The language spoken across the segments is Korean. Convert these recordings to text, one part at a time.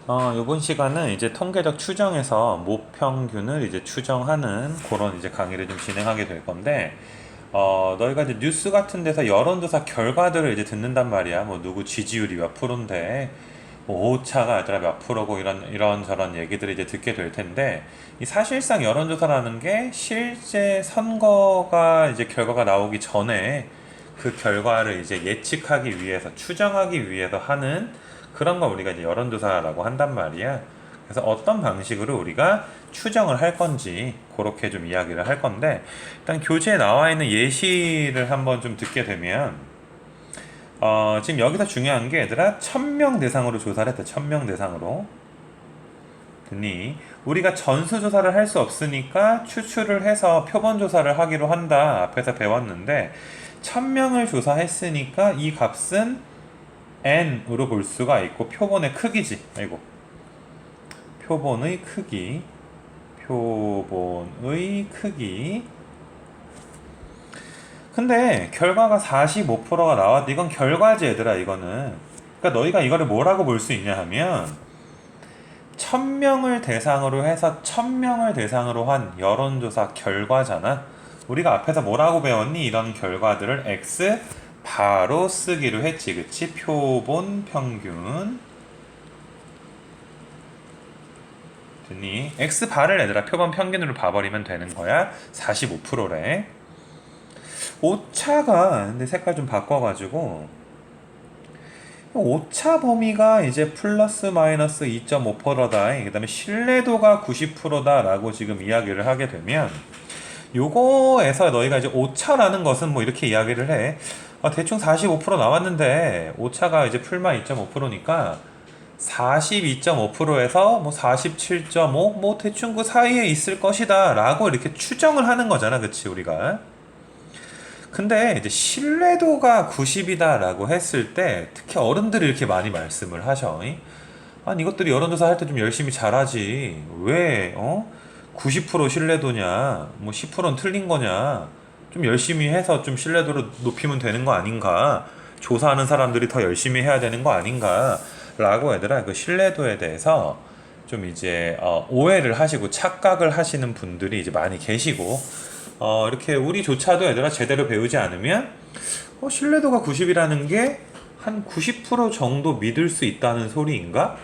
이번 시간은 이제 통계적 추정에서 모평균을 이제 추정하는 그런 이제 강의를 좀 진행하게 될 건데, 너희가 이제 뉴스 같은 데서 여론조사 결과들을 이제 듣는단 말이야. 뭐 누구 지지율이 몇 프로인데, 뭐 오차가 아니라 몇 프로고 이런 저런 얘기들을 이제 듣게 될 텐데, 이 사실상 여론조사라는 게 실제 선거가 이제 결과가 나오기 전에 그 결과를 이제 예측하기 위해서 추정하기 위해서 하는 그런 거 우리가 이제 여론조사라고 한단 말이야. 그래서 어떤 방식으로 우리가 추정을 할 건지 그렇게 좀 이야기를 할 건데, 일단 교재에 나와 있는 예시를 한번 좀 듣게 되면, 지금 여기서 중요한 게 얘들아 1000명 대상으로 조사를 했다. 1000명 대상으로. 듣니? 우리가 전수조사를 할 수 없으니까 추출을 해서 표본조사를 하기로 한다. 앞에서 배웠는데 1000명을 조사했으니까 이 값은 n으로 볼 수가 있고, 표본의 크기지. 아이고, 표본의 크기, 표본의 크기. 근데 결과가 45%가 나왔는데 이건 결과지 얘들아. 이거는, 그러니까 너희가 이거를 뭐라고 볼 수 있냐 하면, 1000명을 대상으로 해서 1000명을 대상으로 한 여론조사 결과잖아. 우리가 앞에서 뭐라고 배웠니? 이런 결과들을 x 바로 쓰기로 했지. 그치? 표본 평균. 됐니? x 바를 얘들아 표본 평균으로 봐버리면 되는 거야. 45%래. 오차가, 근데 색깔 좀 바꿔가지고, 오차 범위가 이제 플러스 마이너스 2.5%다. 그 다음에 신뢰도가 90%다 라고 지금 이야기를 하게 되면, 요거에서 너희가 이제 오차라는 것은 뭐 이렇게 이야기를 해. 대충 45% 나왔는데 오차가 이제 풀마 2.5%니까 42.5%에서 뭐 47.5, 뭐 대충 그 사이에 있을 것이다 라고 이렇게 추정을 하는 거잖아. 그치 우리가. 근데 이제 신뢰도가 90이다 라고 했을 때 특히 어른들이 이렇게 많이 말씀을 하셔. 아니 이것들이 여론조사 할 때 좀 열심히 잘하지 왜 90% 신뢰도냐, 뭐 10%는 틀린 거냐, 좀 열심히 해서 좀 신뢰도를 높이면 되는 거 아닌가, 조사하는 사람들이 더 열심히 해야 되는 거 아닌가 라고 얘들아 그 신뢰도에 대해서 좀 이제 오해를 하시고 착각을 하시는 분들이 이제 많이 계시고, 이렇게 우리조차도 얘들아 제대로 배우지 않으면 신뢰도가 90이라는 게 한 90% 정도 믿을 수 있다는 소리인가?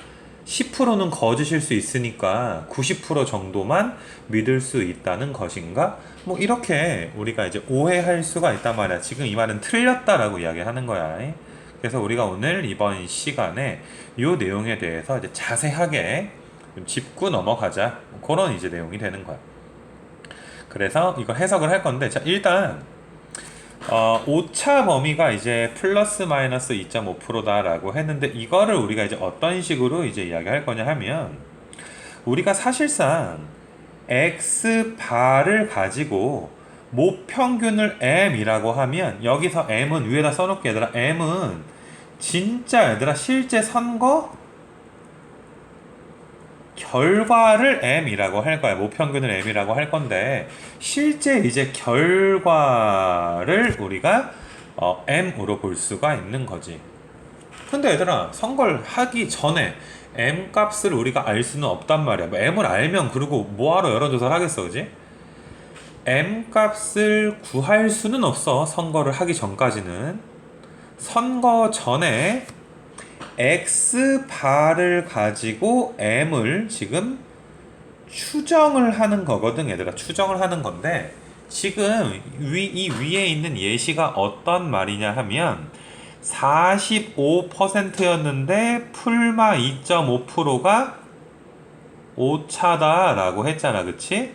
10%는 거짓일 수 있으니까 90% 정도만 믿을 수 있다는 것인가? 뭐 이렇게 우리가 이제 오해할 수가 있단 말이야. 지금 이 말은 틀렸다라고 이야기하는 거야. 그래서 우리가 오늘 이번 시간에 이 내용에 대해서 이제 자세하게 좀 짚고 넘어가자. 그런 이제 내용이 되는 거야. 그래서 이거 해석을 할 건데, 자 일단 오차 범위가 이제 플러스 마이너스 2.5%다라고 했는데, 이거를 우리가 이제 어떤 식으로 이제 이야기할 거냐 하면, 우리가 사실상 x 바를 가지고 모평균을 m이라고 하면, 여기서 m은 위에다 써놓게 얘들아, m은 진짜 얘들아 실제 선거 결과를 m이라고 할 거야. 모평균을 m이라고 할 건데, 실제 이제 결과를 우리가 m으로 볼 수가 있는 거지. 근데 얘들아 선거를 하기 전에 m 값을 우리가 알 수는 없단 말이야. 뭐 m을 알면 그리고 뭐하러 여론조사를 하겠어, 그지? m 값을 구할 수는 없어. 선거를 하기 전까지는. 선거 전에 x 바를 가지고 m을 지금 추정을 하는 거거든. 얘들아 추정을 하는 건데, 지금 이 위에 있는 예시가 어떤 말이냐 하면, 45%였는데 풀마 2.5%가 오차다 라고 했잖아. 그치?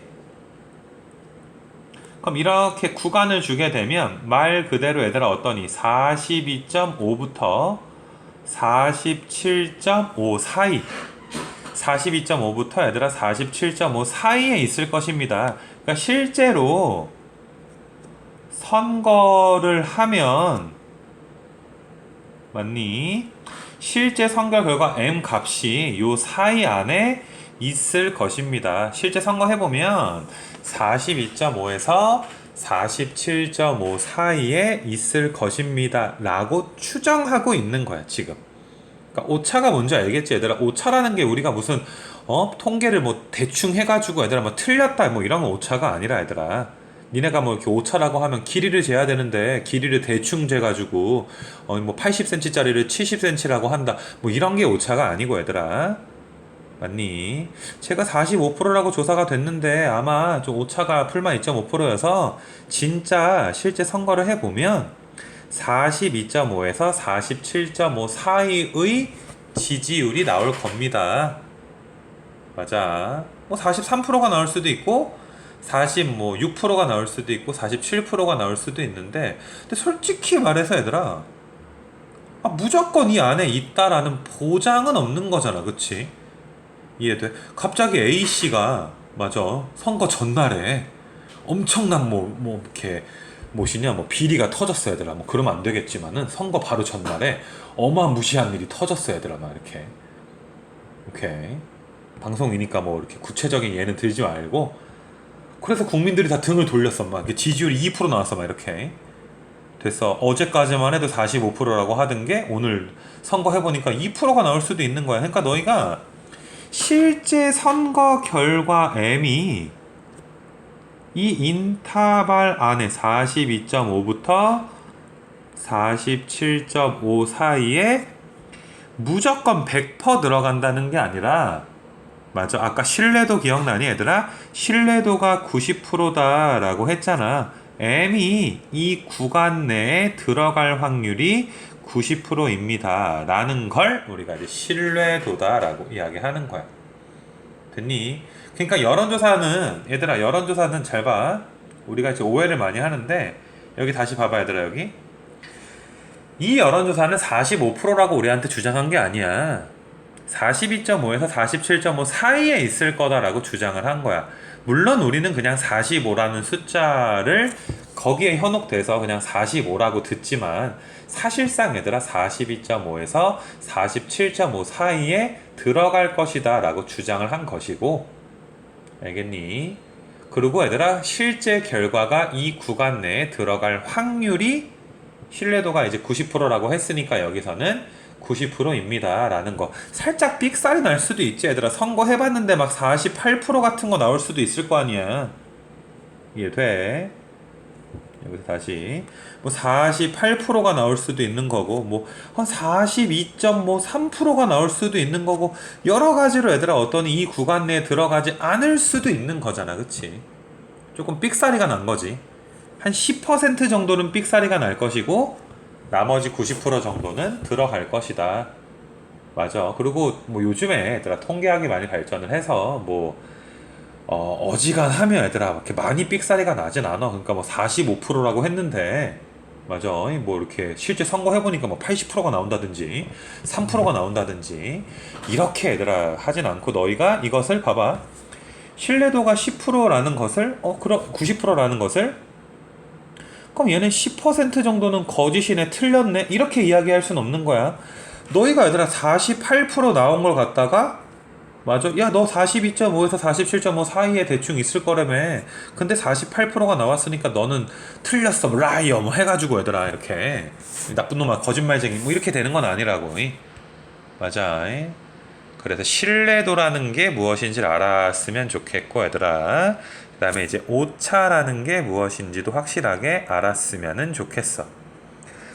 그럼 이렇게 구간을 주게 되면 말 그대로 얘들아 어떠니? 42.5부터 47.5 사이, 42.5부터 얘들아 47.5 사이에 있을 것입니다. 그러니까 실제로 선거를 하면, 맞니? 실제 선거 결과 m 값이 요 사이 안에 있을 것입니다. 실제 선거 해보면 42.5에서 47.5 사이에 있을 것입니다 라고 추정하고 있는 거야 지금. 그러니까 오차가 뭔지 알겠지 얘들아? 오차라는 게 우리가 무슨 통계를 뭐 대충 해가지고 얘들아 뭐 틀렸다 뭐 이런 오차가 아니라 얘들아. 니네가 뭐 이렇게 오차라고 하면 길이를 재야 되는데 길이를 대충 재가지고 뭐 80cm짜리를 70cm라고 한다 뭐 이런 게 오차가 아니고 얘들아. 맞니? 제가 45%라고 조사가 됐는데 아마 좀 오차가 풀만 2.5%여서 진짜 실제 선거를 해보면 42.5에서 47.5 사이의 지지율이 나올 겁니다. 맞아. 뭐 43%가 나올 수도 있고 46%가 나올 수도 있고 47%가 나올 수도 있는데 근데 솔직히 말해서 얘들아 무조건 이 안에 있다라는 보장은 없는 거잖아. 그치? 이해돼? 갑자기 A씨가 맞아 선거 전날에 엄청난 이렇게 뭐시냐 뭐 비리가 터졌어 얘들아. 뭐 그러면 안 되겠지만은 선거 바로 전날에 어마무시한 일이 터졌어 얘들아. 막 이렇게 오케이 방송이니까 뭐 이렇게 구체적인 예는 들지 말고 그래서 국민들이 다 등을 돌렸어. 막 이렇게 지지율이 2% 나왔어. 막 이렇게 됐어. 어제까지만 해도 45%라고 하던 게 오늘 선거 해보니까 2%가 나올 수도 있는 거야. 그러니까 너희가 실제 선거 결과 M이 이 인터벌 안에 42.5부터 47.5 사이에 무조건 100% 들어간다는 게 아니라 맞아. 아까 신뢰도 기억나니 얘들아? 신뢰도가 90%다 라고 했잖아. M이 이 구간 내에 들어갈 확률이 90%입니다 라는 걸 우리가 이제 신뢰도다 라고 이야기하는 거야. 됐니? 그러니까 여론조사는 얘들아 여론조사는 잘 봐. 우리가 이제 오해를 많이 하는데 여기 다시 봐봐 얘들아. 여기 이 여론조사는 45%라고 우리한테 주장한 게 아니야. 42.5에서 47.5 사이에 있을 거다라고 주장을 한 거야. 물론 우리는 그냥 45라는 숫자를 거기에 현혹돼서 그냥 45라고 듣지만 사실상 얘들아 42.5에서 47.5 사이에 들어갈 것이다 라고 주장을 한 것이고 알겠니? 그리고 얘들아 실제 결과가 이 구간 내에 들어갈 확률이 신뢰도가 이제 90%라고 했으니까 여기서는 90%입니다 라는 거. 살짝 삑살이 날 수도 있지 얘들아. 선거 해봤는데 막 48% 같은 거 나올 수도 있을 거 아니야. 이해돼? 여기서 다시 뭐 48%가 나올 수도 있는 거고 뭐 한 42.3%가 나올 수도 있는 거고 여러 가지로 얘들아 어떤 이 구간 내에 들어가지 않을 수도 있는 거잖아. 그치? 조금 삑사리가 난 거지. 한 10% 정도는 삑사리가 날 것이고 나머지 90% 정도는 들어갈 것이다. 맞아. 그리고 뭐 요즘에 얘들아 통계학이 많이 발전을 해서 뭐 어지간하면 얘들아 이렇게 많이 삑사리가 나진 않아. 그러니까 뭐 45%라고 했는데 맞아. 뭐 이렇게 실제 선거 해보니까 뭐 80%가 나온다든지 3%가 나온다든지 이렇게 얘들아 하진 않고 너희가 이것을 봐봐. 신뢰도가 10%라는 것을 그럼 90%라는 것을 그럼 얘는 10% 정도는 거짓이네 틀렸네 이렇게 이야기할 순 없는 거야. 너희가 얘들아 48% 나온 걸 갖다가 맞아 야 너 42.5에서 47.5 사이에 대충 있을 거라며. 근데 48%가 나왔으니까 너는 틀렸어 뭐 라이어 뭐 해가지고 얘들아 이렇게 나쁜 놈아 거짓말쟁이 뭐 이렇게 되는 건 아니라고. 맞아. 그래서 신뢰도라는 게 무엇인지를 알았으면 좋겠고 얘들아 그 다음에 이제 오차라는 게 무엇인지도 확실하게 알았으면 좋겠어.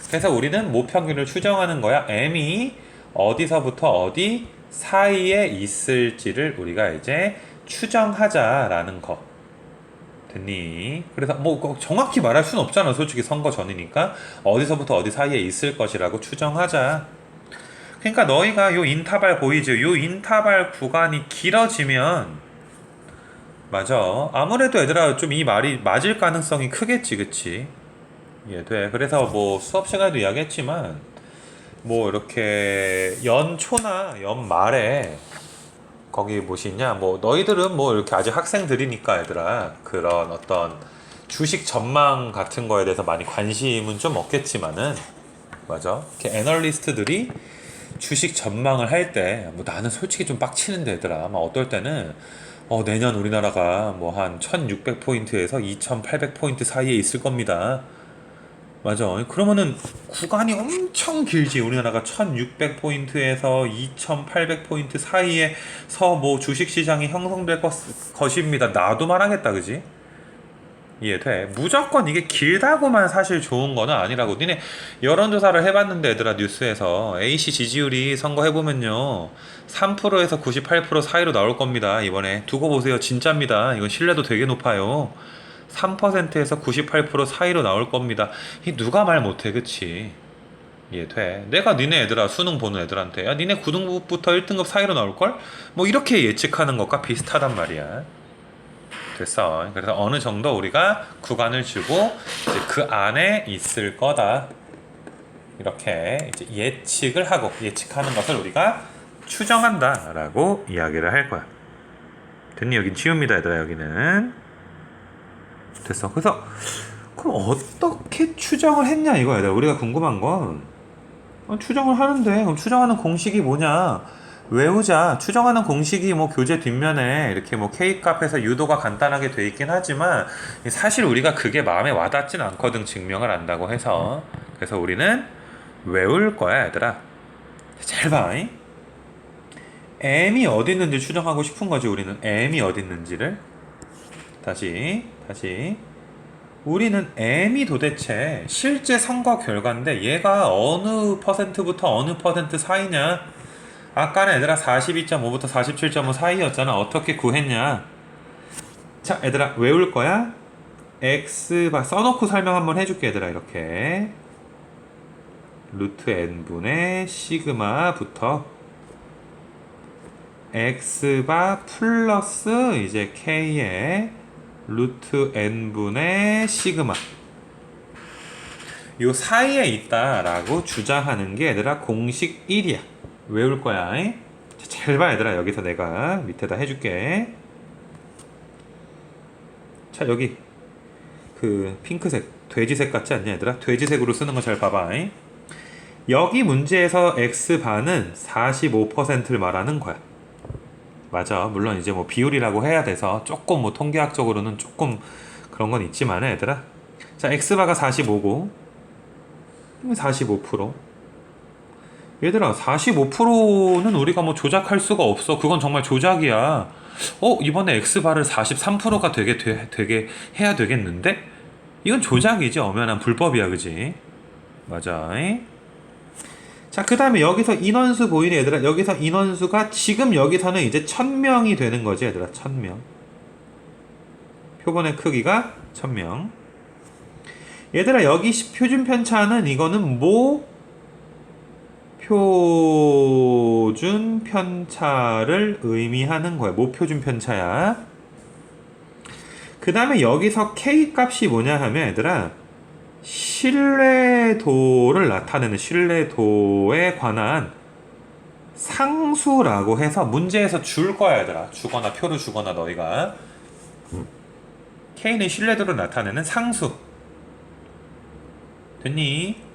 그래서 우리는 모평균을 추정하는 거야. M이 어디서부터 어디 사이에 있을지를 우리가 이제 추정하자라는 거. 됐니? 그래서 뭐 정확히 말할 수는 없잖아. 솔직히 선거 전이니까 어디서부터 어디 사이에 있을 것이라고 추정하자. 그러니까 너희가 요 인터벌 보이지? 요 인터벌 구간이 길어지면 맞아. 아무래도 얘들아 좀 이 말이 맞을 가능성이 크겠지, 그치? 이해돼. 그래서 뭐 수업 시간에도 이야기했지만 뭐 이렇게 연초나 연말에 거기 뭐시냐 뭐 너희들은 뭐 이렇게 아직 학생들이니까 얘들아 그런 어떤 주식 전망 같은 거에 대해서 많이 관심은 좀 없겠지만은 맞아. 이렇게 애널리스트들이 주식 전망을 할 때 뭐 나는 솔직히 좀 빡치는데 얘들아 막 어떨 때는 내년 우리나라가 뭐 한 1600포인트에서 2800포인트 사이에 있을 겁니다. 맞아. 그러면은 구간이 엄청 길지. 우리나라가 1600포인트에서 2800포인트 사이에서 뭐 주식시장이 형성될 것입니다. 나도 말하겠다, 그지? 이해돼. 무조건 이게 길다고만 사실 좋은 거는 아니라고. 니네 여론조사를 해봤는데 얘들아 뉴스에서 AC 지지율이 선거 해보면요 3%에서 98% 사이로 나올 겁니다. 이번에 두고 보세요. 진짜입니다. 이건 신뢰도 되게 높아요. 3%에서 98% 사이로 나올 겁니다. 이 누가 말 못해, 그치? 이해돼. 내가 니네 애들아 수능 보는 애들한테 야 니네 9등급부터 1등급 사이로 나올걸? 뭐 이렇게 예측하는 것과 비슷하단 말이야. 됐어. 그래서 어느 정도 우리가 구간을 주고 이제 그 안에 있을 거다. 이렇게 이제 예측을 하고 예측하는 것을 우리가 추정한다라고 이야기를 할 거야. 됐니? 여긴 치웁니다, 얘들아. 여기는 됐어. 그래서 그럼 어떻게 추정을 했냐 이거야. 얘들아. 우리가 궁금한 건 추정을 하는데 그럼 추정하는 공식이 뭐냐? 외우자. 추정하는 공식이 뭐 교재 뒷면에 이렇게 뭐 K값에서 유도가 간단하게 돼 있긴 하지만 사실 우리가 그게 마음에 와닿진 않거든. 증명을 안다고 해서. 그래서 우리는 외울 거야, 얘들아. 잘 봐. M이 어디 있는지 추정하고 싶은 거지. 우리는 M이 어디 있는지를 다시 우리는 M이 도대체 실제 선거 결과인데 얘가 어느 퍼센트부터 어느 퍼센트 사이냐. 아까는 얘들아 42.5부터 47.5 사이였잖아. 어떻게 구했냐. 자 얘들아 외울 거야. X바 써놓고 설명 한번 해줄게. 얘들아 이렇게 루트 n분의 시그마부터 X바 플러스 이제 K의 루트 n분의 시그마 요 사이에 있다라고 주장하는 게 얘들아 공식 1이야. 외울 거야. 잘 봐 얘들아. 여기서 내가 밑에다 해줄게. 자 여기 그 핑크색 돼지색 같지 않냐 얘들아? 돼지색으로 쓰는 거 잘 봐봐. 여기 문제에서 X반은 45%를 말하는 거야. 맞아. 물론 이제 뭐 비율이라고 해야 돼서 조금 뭐 통계학적으로는 조금 그런 건 있지만 얘들아. 자 X바가 45고 45%. 얘들아 45%는 우리가 뭐 조작할 수가 없어. 그건 정말 조작이야. 이번에 X바를 43%가 되게 해야 되겠는데? 이건 조작이지. 엄연한 불법이야, 그지? 맞아. 자, 그 다음에 여기서 인원수 보이네, 얘들아. 여기서 인원수가 지금 여기서는 이제 1000명이 되는 거지, 얘들아. 1000명. 표본의 크기가 1000명. 얘들아, 여기 표준 편차는 이거는 표준 편차를 의미하는 거야. 표준 편차야. 그 다음에 여기서 K 값이 뭐냐 하면 얘들아 신뢰도를 나타내는 신뢰도에 관한 상수라고 해서 문제에서 줄 거야 얘들아. 주거나 표로 주거나 너희가 K는 신뢰도를 나타내는 상수. 됐니?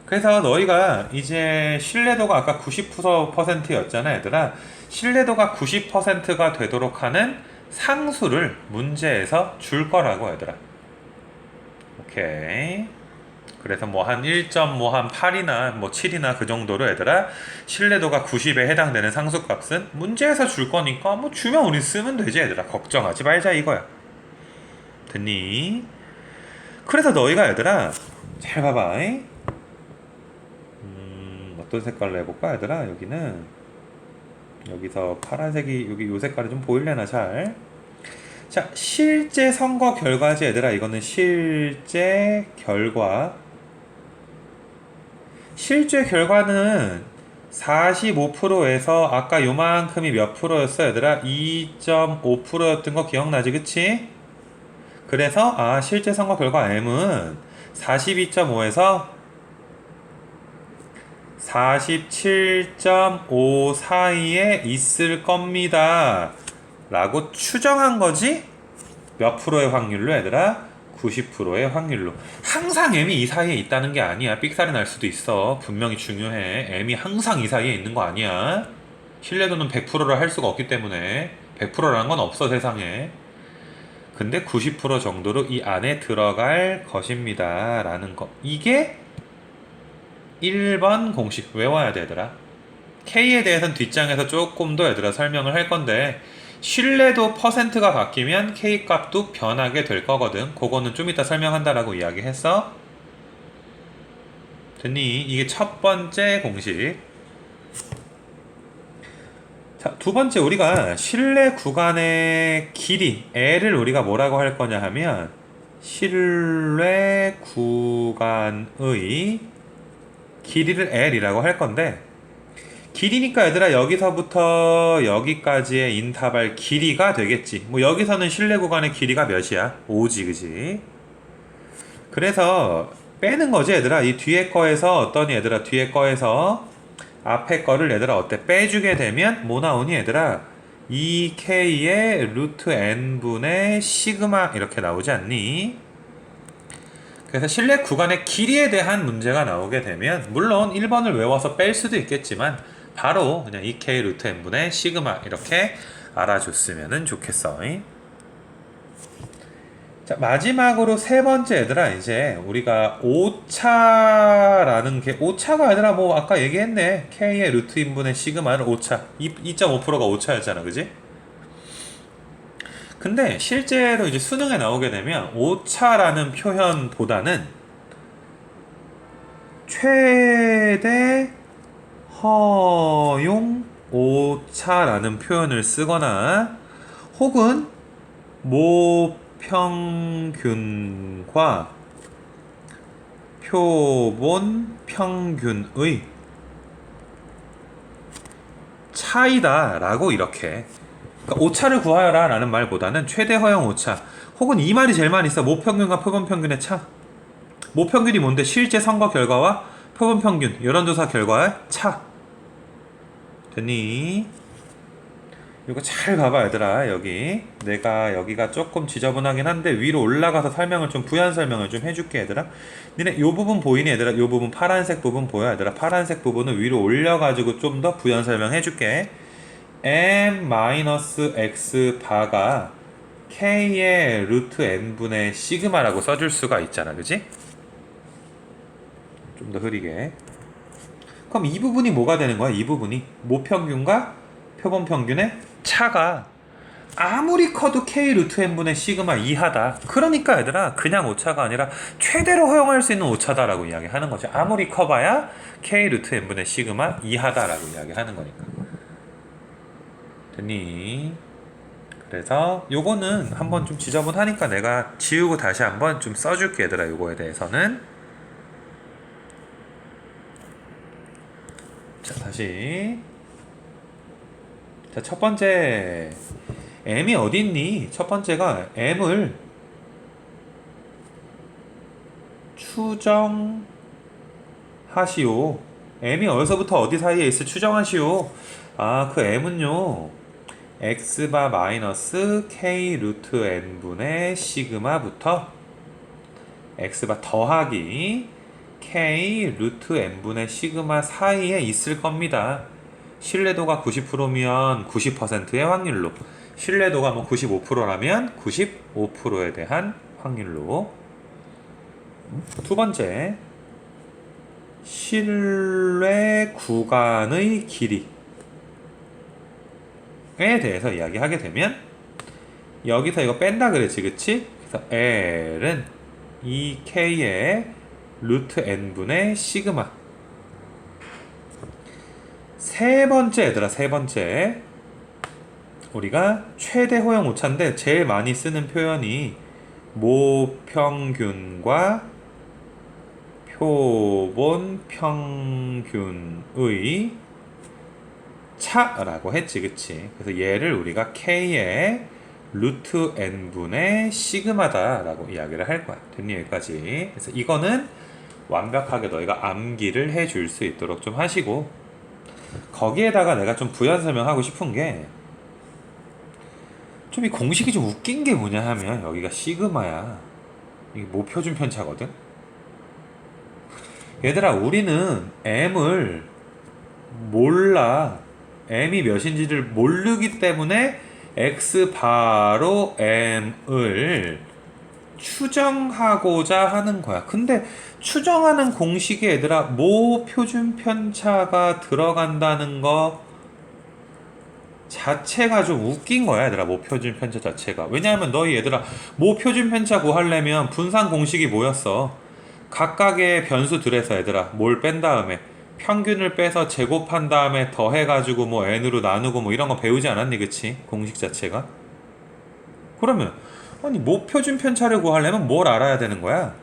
그래서 너희가 이제 신뢰도가 아까 90%였잖아 얘들아. 신뢰도가 90%가 되도록 하는 상수를 문제에서 줄 거라고 얘들아. 오케이. 그래서 뭐 한 1.8이나 뭐 7이나 그 정도로 얘들아 신뢰도가 90에 해당되는 상수값은 문제에서 줄 거니까 뭐 주면 우리 쓰면 되지 얘들아. 걱정하지 말자 이거야. 됐니? 그래서 너희가 얘들아 잘 봐봐. 어떤 색깔로 해볼까 얘들아. 여기서 파란색이 여기 요 색깔이 좀 보일래나 잘. 자 실제 선거 결과지 얘들아. 이거는 실제 결과. 실제 결과는 45%에서 아까 요만큼이 몇 프로였어 얘들아? 2.5%였던 거 기억나지 그치? 그래서 실제 선거 결과 M은 42.5에서 47.5 사이에 있을 겁니다 라고 추정한 거지? 몇 프로의 확률로 얘들아? 90%의 확률로. 항상 M이 이 사이에 있다는 게 아니야. 삑살이 날 수도 있어. 분명히 중요해. M이 항상 이 사이에 있는 거 아니야. 신뢰도는 100%를 할 수가 없기 때문에 100%라는 건 없어 세상에. 근데 90% 정도로 이 안에 들어갈 것입니다 라는 거. 이게 1번 공식 외워야 되더라. K에 대해서는 뒷장에서 조금 더 얘들아 설명을 할 건데, 신뢰도 퍼센트가 바뀌면 K 값도 변하게 될 거거든. 그거는 좀 이따 설명한다라고 이야기했어. 됐니? 이게 첫 번째 공식. 자, 두 번째, 우리가 실내 구간의 길이 L을 우리가 뭐라고 할 거냐 하면, 실내 구간의 길이를 L이라고 할 건데, 길이니까 얘들아 여기서부터 여기까지의 인터벌 길이가 되겠지. 뭐 여기서는 실내 구간의 길이가 몇이야? 5지, 그지? 그래서 빼는 거지 얘들아. 이 뒤에 거에서 어떠니 얘들아? 뒤에 거에서 앞에 거를 얘들아 어때? 빼주게 되면 뭐 나오니 얘들아? 2K의 루트 N분의 시그마 이렇게 나오지 않니? 그래서 실내 구간의 길이에 대한 문제가 나오게 되면, 물론 1번을 외워서 뺄 수도 있겠지만 바로 그냥 2K 루트 N분의 시그마 이렇게 알아줬으면 좋겠어. 자, 마지막으로 세 번째 얘들아, 이제 우리가 오차라는 게, 오차가 얘들아 뭐 아까 얘기했네. K의 루트 인분의 시그마는 오차, 2.5%가 오차였잖아, 그지? 근데 실제로 이제 수능에 나오게 되면 오차라는 표현보다는 최대 허용 오차라는 표현을 쓰거나, 혹은 모평균과 표본 평균의 차이다 라고, 이렇게, 그러니까 오차를 구하여라 라는 말보다는 최대 허용 오차, 혹은 이 말이 제일 많이 써. 모평균과 표본평균의 차. 모평균이 뭔데? 실제 선거 결과와 표본평균 여론조사 결과의 차. 됐니? 이거 잘 봐봐 얘들아. 여기 내가 여기가 조금 지저분하긴 한데 위로 올라가서 설명을 좀, 부연 설명을 좀 해줄게 얘들아. 니네 요 부분 보이니 얘들아? 요 부분 파란색 부분 보여 얘들아? 파란색 부분을 위로 올려가지고 좀 더 부연 설명해줄게. m-x 바가 k의 루트 n분의 시그마라고 써줄 수가 있잖아, 그지? 좀 더 흐리게. 그럼 이 부분이 뭐가 되는 거야? 이 부분이 모평균과 표본평균의 차가 아무리 커도 k 루트 n분의 시그마 이하다. 그러니까 얘들아 그냥 오차가 아니라 최대로 허용할 수 있는 오차다라고 이야기하는 거지. 아무리 커봐야 k 루트 n분의 시그마 이하다라고 이야기하는 거니까. 됐니? 그래서 요거는 한번 좀 지저분하니까 내가 지우고 다시 한번 좀 써줄게 얘들아. 요거에 대해서는. 자, 다시. 자, 첫 번째, m이 어디 있니? 첫 번째가 m을 추정하시오. m이 어디서부터 어디 사이에 있을 추정하시오. 아, 그 m은요, x바 마이너스 k 루트 n분의 시그마부터 x바 더하기 k 루트 n분의 시그마 사이에 있을 겁니다. 신뢰도가 90%면 90%의 확률로, 신뢰도가 뭐 95%라면 95%에 대한 확률로. 두 번째, 신뢰 구간의 길이에 대해서 이야기하게 되면, 여기서 이거 뺀다 그랬지, 그치? 그래서 L은 2K의 루트 N분의 시그마. 세 번째 얘들아, 세 번째, 우리가 최대 허용 오차인데 제일 많이 쓰는 표현이 모평균과 표본 평균의 차라고 했지, 그치? 그래서 얘를 우리가 K의 루트 N분의 시그마다 라고 이야기를 할 거야. 됐니? 여기까지. 그래서 이거는 완벽하게 너희가 암기를 해줄 수 있도록 좀 하시고, 거기에다가 내가 좀 부연 설명하고 싶은 게, 좀 이 공식이 좀 웃긴 게 뭐냐 하면, 여기가 시그마야. 이게 모표준 편차거든? 얘들아, 우리는 m을 몰라. m이 몇인지를 모르기 때문에 x 바로 m을 추정하고자 하는 거야. 근데 추정하는 공식에 얘들아 모 표준 편차가 들어간다는 거 자체가 좀 웃긴 거야, 얘들아. 모 표준 편차 자체가. 왜냐하면 너희 얘들아 모 표준 편차 구하려면 분산 공식이 뭐였어? 각각의 변수들에서 얘들아 뭘 뺀 다음에 평균을 빼서 제곱한 다음에 더해가지고 뭐 n으로 나누고 뭐 이런 거 배우지 않았니, 그치? 공식 자체가. 그러면 아니 모표준 편차를 구하려면 뭘 알아야 되는 거야?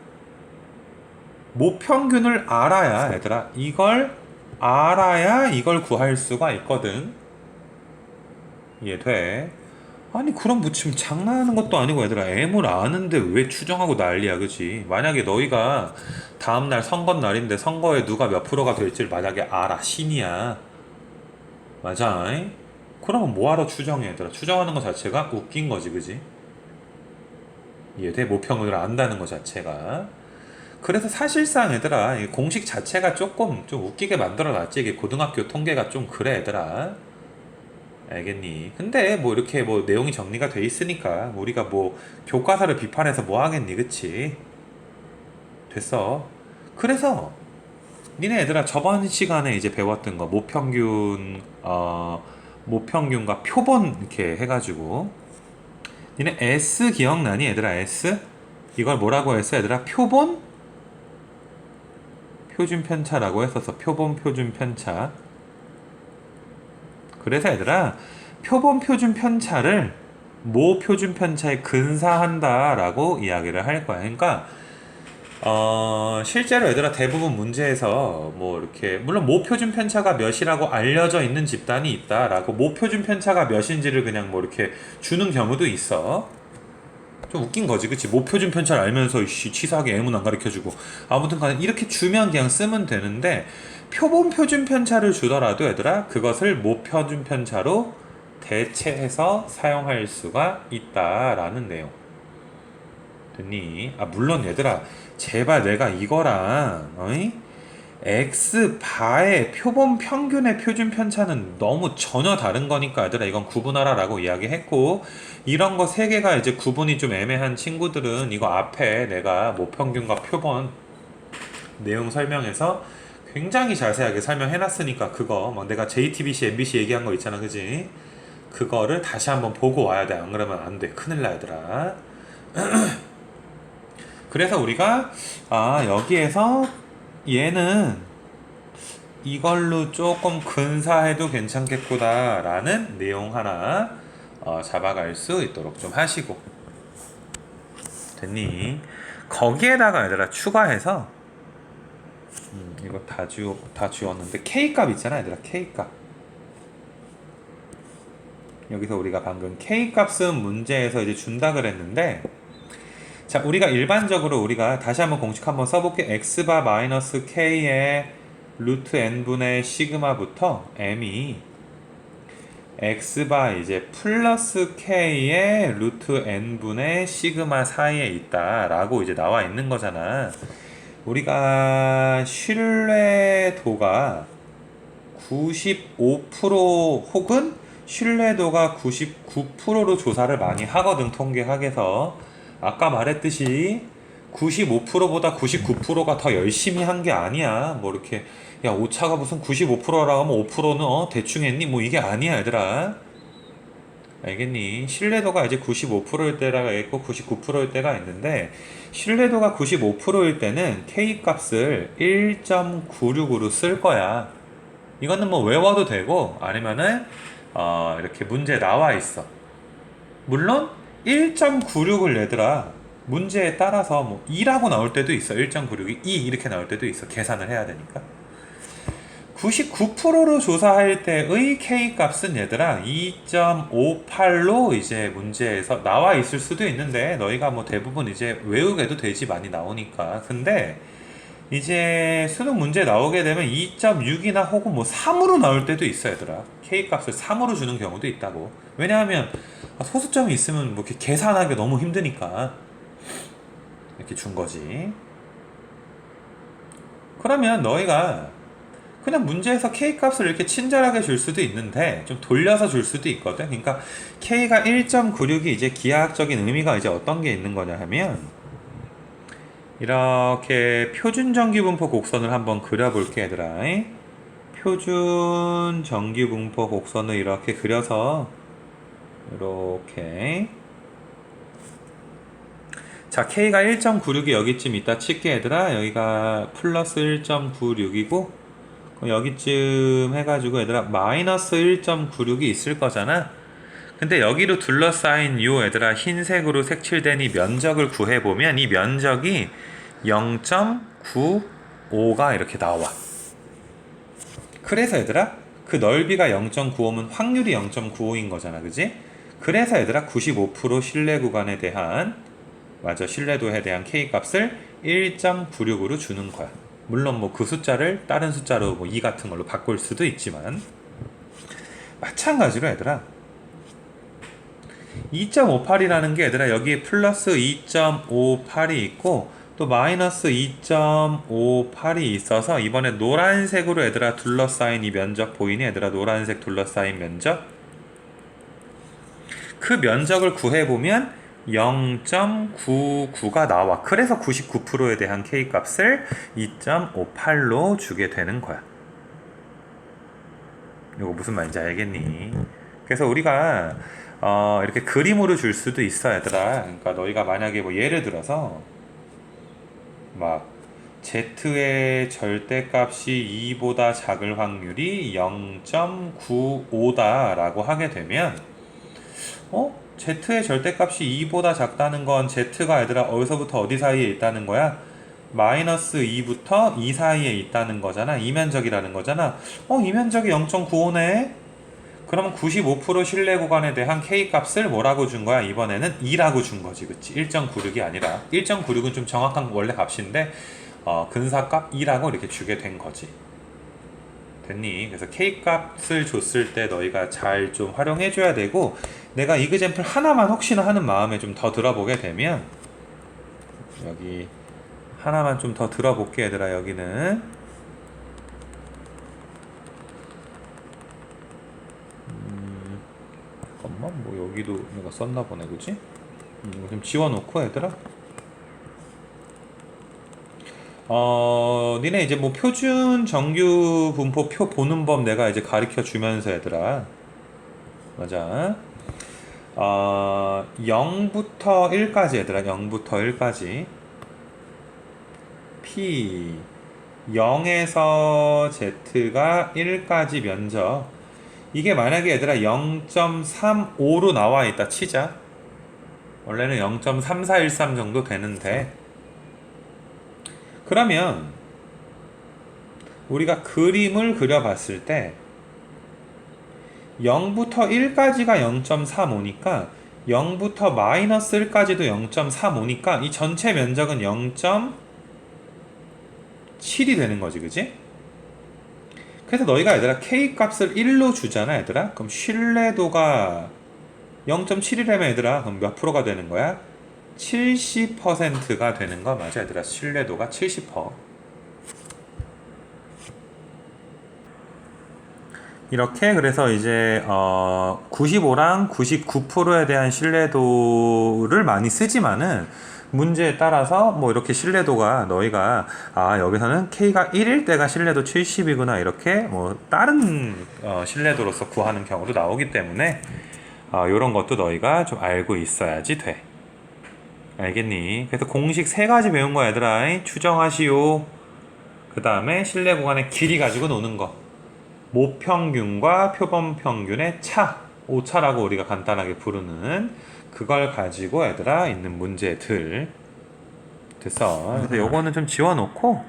모평균을 알아야 얘들아 이걸 알아야 이걸 구할 수가 있거든. 이해돼? 아니 그럼 뭐 지금 장난하는 것도 아니고 얘들아 M을 아는데 왜 추정하고 난리야, 그치? 만약에 너희가 다음날 선거 날인데 선거에 누가 몇 프로가 될지를 만약에 알아, 신이야, 맞아? 그러면 뭐하러 추정해, 얘들아? 추정하는 것 자체가 웃긴 거지, 그지? 이해돼? 모평을 안다는 것 자체가. 그래서 사실상 얘들아 이 공식 자체가 조금 좀 웃기게 만들어 놨지. 이게 고등학교 통계가 좀 그래, 얘들아. 알겠니? 근데 뭐 이렇게 뭐 내용이 정리가 돼 있으니까 뭐 우리가 뭐 교과서를 비판해서 뭐 하겠니, 그치? 됐어. 그래서 니네 얘들아 저번 시간에 이제 배웠던 거 모평균 모평균과 표본 이렇게 해가지고 니네 S 기억나니, 얘들아? S 이걸 뭐라고 했어, 얘들아? 표본 표준 편차라고 했었어. 표본 표준 편차. 그래서 얘들아 표본 표준 편차를 모 표준 편차에 근사한다라고 이야기를 할 거야. 그러니까 실제로 얘들아 대부분 문제에서 뭐 이렇게 물론 모 표준 편차가 몇이라고 알려져 있는 집단이 있다라고 모 표준 편차가 몇인지를 그냥 뭐 이렇게 주는 경우도 있어. 좀 웃긴 거지, 그치? 모 표준 편차를 알면서 치사하게 M은 안 가르쳐주고. 아무튼 간에 이렇게 주면 그냥 쓰면 되는데 표본 표준 편차를 주더라도 얘들아 그것을 모 표준 편차로 대체해서 사용할 수가 있다라는 내용. 됐니? 아 물론 얘들아 제발 내가 이거랑 어이? x 바의 표본 평균의 표준 편차는 너무 전혀 다른 거니까 얘들아 이건 구분하라라고 이야기했고, 이런 거 세 개가 이제 구분이 좀 애매한 친구들은 이거 앞에 내가 모평균과 표본 내용 설명해서 굉장히 자세하게 설명해놨으니까 그거 막 내가 JTBC, MBC 얘기한 거 있잖아, 그지? 그거를 다시 한번 보고 와야 돼. 안 그러면 안 돼. 큰일 나, 얘들아. 그래서 우리가 여기에서 얘는 이걸로 조금 근사해도 괜찮겠구나라는 내용 하나 잡아갈 수 있도록 좀 하시고. 됐니? 거기에다가 얘들아 추가해서 이거 다 지웠는데 K값 있잖아, 얘들아. K값. 여기서 우리가 방금 K값은 문제에서 이제 준다 그랬는데, 자, 우리가 일반적으로 우리가 다시 한번 공식 한번 써볼게. x바 마이너스 k의 루트 n분의 시그마부터 m이 x바 이제 플러스 k의 루트 n분의 시그마 사이에 있다라고 이제 나와 있는 거잖아. 우리가 신뢰도가 95% 혹은 신뢰도가 99%로 조사를 많이 하거든, 통계학에서. 아까 말했듯이 95%보다 99%가 더 열심히 한 게 아니야. 뭐 이렇게 야 오차가 무슨 95%라고 하면 5%는 대충 했니? 뭐 이게 아니야, 얘들아. 알겠니? 신뢰도가 이제 95%일 때가 있고 99%일 때가 있는데, 신뢰도가 95%일 때는 K 값을 1.96으로 쓸 거야. 이거는 뭐 외워도 되고 아니면은 이렇게 문제에 나와 있어. 물론 1.96을 얘들아 문제에 따라서 뭐 2라고 나올 때도 있어. 1.96이 2 이렇게 나올 때도 있어. 계산을 해야 되니까. 99%로 조사할 때의 K값은 얘들아 2.58로 이제 문제에서 나와 있을 수도 있는데, 너희가 뭐 대부분 이제 외우게도 되지, 많이 나오니까. 근데 이제 수능 문제 나오게 되면 2.6이나 혹은 뭐 3으로 나올 때도 있어, 얘들아. K값을 3으로 주는 경우도 있다고. 왜냐하면 소수점이 있으면 뭐 이렇게 계산하기 너무 힘드니까 이렇게 준 거지. 그러면 너희가 그냥 문제에서 K값을 이렇게 친절하게 줄 수도 있는데 좀 돌려서 줄 수도 있거든. 그러니까 K가 1.96이 이제 기하학적인 의미가 이제 어떤 게 있는 거냐 하면 이렇게 표준 정규분포 곡선을 한번 그려볼게 얘들아. 표준 정규분포 곡선을 이렇게 그려서 이렇게 자 K가 1.96이 여기쯤 있다 칠게 얘들아. 여기가 플러스 1.96이고 여기쯤 해가지고 얘들아 마이너스 1.96이 있을 거잖아. 근데 여기로 둘러싸인 요 얘들아 흰색으로 색칠된 이 면적을 구해보면 이 면적이 0.95가 이렇게 나와. 그래서 얘들아 그 넓이가 0.95면 확률이 0.95인 거잖아, 그지? 그래서 얘들아 95% 신뢰 구간에 대한 신뢰도에 대한 K 값을 1.96으로 주는 거야. 물론 뭐 그 숫자를 다른 숫자로 뭐 2 같은 걸로 바꿀 수도 있지만 마찬가지로 얘들아 2.58이라는 게 얘들아 여기에 플러스 2.58이 있고 또 마이너스 2.58이 있어서 이번에 노란색으로 얘들아 둘러싸인 이 면적 보이니 얘들아 노란색 둘러싸인 면적 그 면적을 구해보면 0.99가 나와. 그래서 99%에 대한 K값을 2.58로 주게 되는 거야. 이거 무슨 말인지 알겠니? 그래서 우리가 이렇게 그림으로 줄 수도 있어 얘들아. 그러니까 너희가 만약에 뭐 예를 들어서 막 Z의 절대값이 2보다 작을 확률이 0.95다 라고 하게 되면 Z의 절대값이 2보다 작다는 건 Z가 얘들아 어디서부터 어디 사이에 있다는 거야? 마이너스 2부터 2 사이에 있다는 거잖아. 이 면적이라는 거잖아. 이 면적이 0.95네? 그러면 95% 신뢰 구간에 대한 K값을 뭐라고 준 거야? 이번에는 2라고 준 거지, 그치? 1.96이 아니라 1.96은 좀 정확한 원래 값인데 근사값 2라고 이렇게 주게 된 거지. 됐니? 그래서 K값을 줬을 때 너희가 잘 좀 활용해 줘야 되고 내가 이그젬플 하나만 혹시나 하는 마음에 좀 더 들어보게 되면 여기 하나만 좀 더 들어볼게 얘들아. 여기는 잠깐만 뭐 여기도 내가 썼나 보네, 그치? 이거 좀 지워놓고 얘들아 니네 이제 뭐 표준 정규 분포 표 보는 법 내가 이제 가르쳐 주면서 얘들아 맞아 0부터 1까지 얘들아 0부터 1까지 P 0에서 Z가 1까지 면적 이게 만약에 얘들아 0.35로 나와 있다 치자. 원래는 0.3413 정도 되는데 그러면 우리가 그림을 그려봤을 때 0부터 1까지가 0.35니까 0부터 마이너스 1까지도 0.35니까 이 전체 면적은 0.7이 되는 거지, 그지? 그래서 너희가 얘들아 K값을 1로 주잖아 얘들아. 그럼 신뢰도가 0.7이라면 얘들아 그럼 몇 프로가 되는 거야? 70%가 되는 거 맞아 얘들아. 신뢰도가 70%. 이렇게 그래서 이제 95랑 99%에 대한 신뢰도를 많이 쓰지만은 문제에 따라서 뭐 이렇게 신뢰도가 너희가 여기서는 K가 1일 때가 신뢰도 70이구나 이렇게 뭐 다른 신뢰도로서 구하는 경우도 나오기 때문에 요런 것도 너희가 좀 알고 있어야지 돼. 알겠니? 그래서 공식 3가지 배운 거 얘들아. 추정하시오. 그 다음에 신뢰 구간의 길이 가지고 노는 거. 모평균과 표본평균의 차, 오차라고 우리가 간단하게 부르는 그걸 가지고 얘들아 있는 문제들 됐어. 그래서 요거는 좀 지워놓고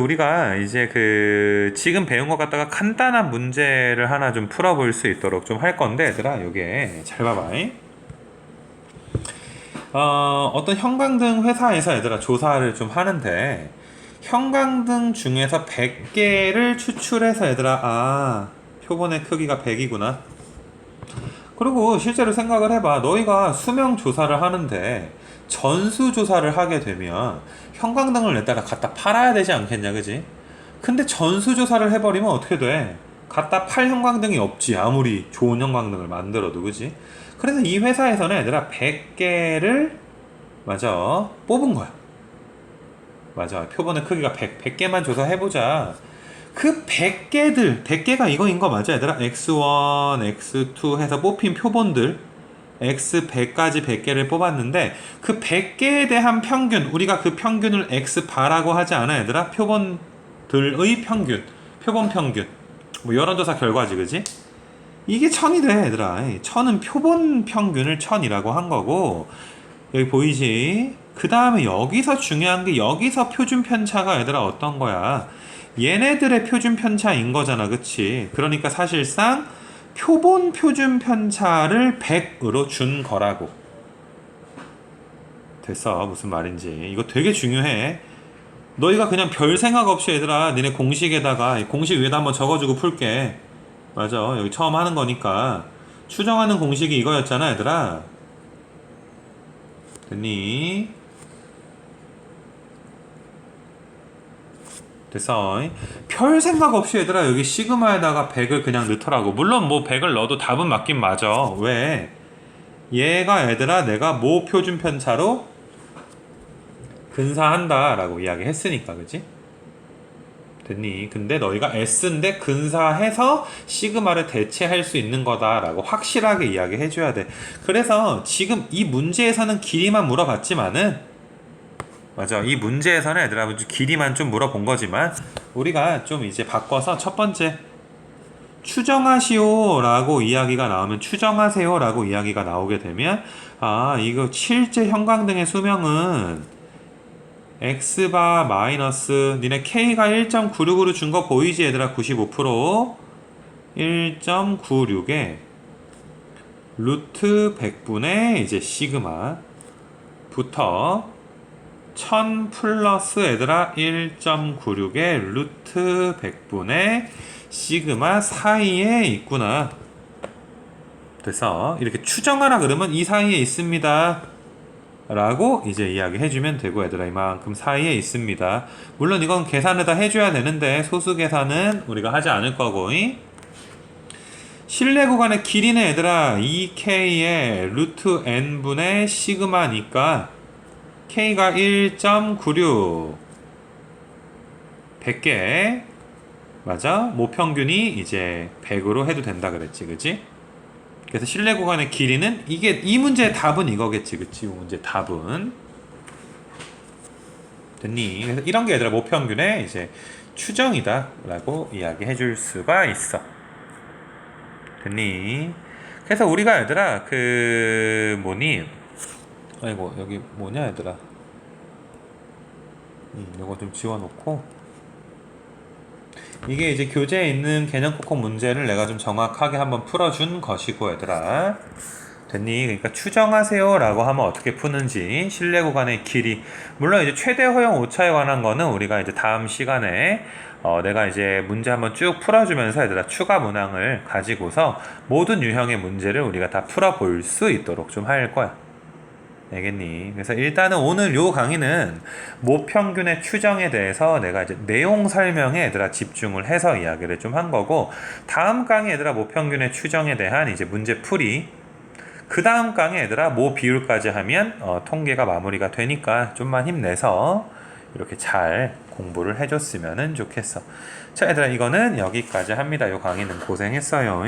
우리가 이제 지금 배운 것 갖다가 간단한 문제를 하나 좀 풀어볼 수 있도록 좀 할 건데 얘들아 요게 잘 봐봐. 어떤 형광등 회사에서 얘들아 조사를 좀 하는데 형광등 중에서 100개를 추출해서 얘들아 표본의 크기가 100이구나. 그리고 실제로 생각을 해봐. 너희가 수명 조사를 하는데 전수 조사를 하게 되면 형광등을 냈다가 갖다 팔아야 되지 않겠냐, 그지? 근데 전수조사를 해버리면 어떻게 돼? 갖다 팔 형광등이 없지. 아무리 좋은 형광등을 만들어도, 그지? 그래서 이 회사에서는 얘들아 100개를 맞아 뽑은 거야. 맞아. 표본의 크기가 100개만 조사해보자. 그 100개들, 100개가 이거인 거 맞아, 얘들아? X1, X2 해서 뽑힌 표본들, X100까지 100개를 뽑았는데, 그 100개에 대한 평균, 우리가 그 평균을 X바라고 하지 않아, 얘들아? 표본들의 평균, 표본 평균. 뭐, 여론조사 결과지, 그지? 이게 1000이 돼, 얘들아. 1000은 표본 평균을 1000이라고 한 거고, 여기 보이지? 그 다음에 여기서 중요한 게 여기서 표준 편차가 얘들아 어떤 거야? 얘네들의 표준 편차인 거잖아, 그치? 그러니까 사실상 표본 표준 편차를 100으로 준 거라고. 됐어, 무슨 말인지. 이거 되게 중요해. 너희가 그냥 별 생각 없이 얘들아 니네 공식에다가 공식 위에다 한번 적어주고 풀게. 맞아, 여기 처음 하는 거니까. 추정하는 공식이 이거였잖아, 얘들아. 됐니? 됐어. 별 생각 없이 얘들아 여기 시그마에다가 100을 그냥 넣더라고. 물론 뭐 100을 넣어도 답은 맞긴 맞아. 왜? 얘가 얘들아 내가 모 표준 편차로 근사한다 라고 이야기 했으니까, 그지? 됐니? 근데 너희가 S인데 근사해서 시그마를 대체할 수 있는 거다 라고 확실하게 이야기 해줘야 돼. 그래서 지금 이 문제에서는 길이만 물어봤지만은 맞아. 이 문제에서는 얘들아 길이만 좀 물어본 거지만 우리가 좀 이제 바꿔서 첫 번째 추정하시오 라고 이야기가 나오면 추정하세요 라고 이야기가 나오게 되면 이거 실제 형광등의 수명은 x바 마이너스 니네 k가 1.96으로 준 거 보이지 얘들아? 95% 1.96에 루트 100분의 이제 시그마 부터 1000 플러스 얘들아 1.96의 루트 100분의 시그마 사이에 있구나. 됐어. 이렇게 추정하라 그러면 이 사이에 있습니다 라고 이제 이야기 해주면 되고, 얘들아 이만큼 사이에 있습니다. 물론 이건 계산을 다 해줘야 되는데 소수 계산은 우리가 하지 않을 거고, 실내 구간의 길이는 얘들아 2k의 루트 n분의 시그마니까 k가 1.96 100개 맞아? 모평균이 이제 100으로 해도 된다 그랬지, 그치? 그래서 실내 구간의 길이는 이 문제의 답은 이거겠지, 그치? 이 문제 답은 됐니? 그래서 이런 게 얘들아 모평균의 이제 추정이다 라고 이야기해 줄 수가 있어. 됐니? 그래서 우리가 얘들아 아이고 여기 뭐냐 얘들아, 이거 좀 지워놓고 이게 이제 교재에 있는 개념 코코 문제를 내가 좀 정확하게 한번 풀어준 것이고, 얘들아 됐니? 그러니까 추정하세요 라고 하면 어떻게 푸는지, 실내 구간의 길이, 물론 이제 최대 허용 오차에 관한 거는 우리가 이제 다음 시간에 내가 이제 문제 한번 쭉 풀어주면서 얘들아 추가 문항을 가지고서 모든 유형의 문제를 우리가 다 풀어볼 수 있도록 좀 할 거야. 알겠니? 그래서 일단은 오늘 요 강의는 모평균의 추정에 대해서 내가 이제 내용 설명에 얘들아 집중을 해서 이야기를 좀 한 거고, 다음 강의 얘들아 모평균의 추정에 대한 이제 문제 풀이, 그 다음 강의 얘들아 모 비율까지 하면 통계가 마무리가 되니까 좀만 힘내서 이렇게 잘 공부를 해줬으면 좋겠어. 자 얘들아 이거는 여기까지 합니다. 요 강의는 고생했어요.